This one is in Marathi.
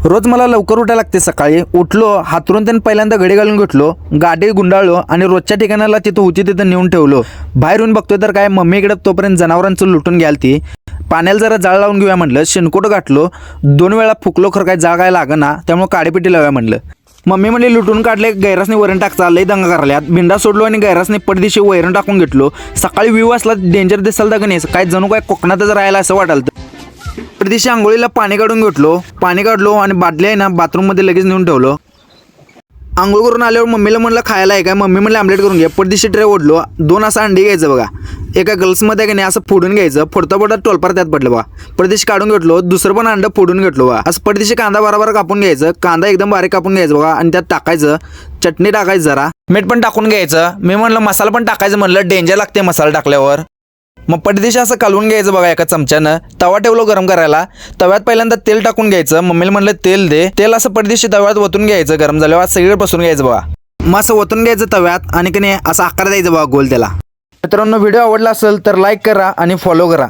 रोज मला लवकर उठायला लागते। सकाळी उठलो, हातरून त्यांनी पहिल्यांदा घडी घालून घेतलो, गाडी गुंडाळलो आणि रोजच्या ठिकाणाला तिथं होती तिथं नेऊन ठेवलो। बाहेरून बघतोय तर काय मम्मीकडे तोपर्यंत जनावरांचं लुटून घ्याल ती। पाण्याला जरा जाळ लावून घेऊया म्हणलं, शेणकोट गाठलो, 2 वेळा फुकलो, खरं काय जाळ काय लागना, त्यामुळे काडीपिटी लावूया म्हणलं। मम्मी म्हणली लुटून काढले, गैरासने वैरण टाकचा, लई दंगा कराल्यात। बिंडा सोडलो आणि गैरासने पडदिशी वैरण टाकून घेतलो। सकाळी व्यू असला डेंजर दिसाल तर नाही, काय जणू काय कोकणातच राहायला असं वाटाल। पडदिशी आंघोळीला पाणी काढून घेतलो, पाणी काढलो आणि बाटली आहे ना बाथरूममध्ये लगेच नेऊन ठेवलो। आंघोळ करून आल्यावर मम्मीला म्हणलं खायला आहे काय, मम्मी म्हणलं आमलेट करून घे। पडदिशी ट्रे ओढलो, 2 असं अंडी घ्यायचं बघा, एका गर्ल्समध्ये का नाही असं फोडून घ्यायचं, फोडता फोडता टोलपार त्यात पडलं बघा। पडदिशी काढून घेतलो, दुसरं पण अंड फोडून घेतलो बघा। असं पडदिशी कांदा बरोबर कापून घ्यायचं, कांदा एकदम बारीक कापून घ्यायचं बघा आणि त्यात टाकायचं, चटणी टाकायचं, जरा मीठ पण टाकून घ्यायचं। मी म्हणलं मसाला पण टाकायचं, म्हणलं डेंजर लागते मसाला टाकल्यावर। मग पडदिशी असं कालवून घ्यायचं बघा एका चमच्यानं। तवा ठेवलो गरम करायला, तव्यात पहिल्यांदा तेल टाकून घ्यायचं। मम्मीला म्हणलं तेल दे, तेल असं पडदिशी तव्यात ओतून घ्यायचं, गरम झाल्यावर सगळीकडे बसून घ्यायचं बघा। मग असं ओतून घ्यायचं तव्यात आणि की नाही असा आकार द्यायचा बघा गोल त्याला। मित्रांनो, व्हिडिओ आवडला असेल तर लाईक करा आणि फॉलो करा।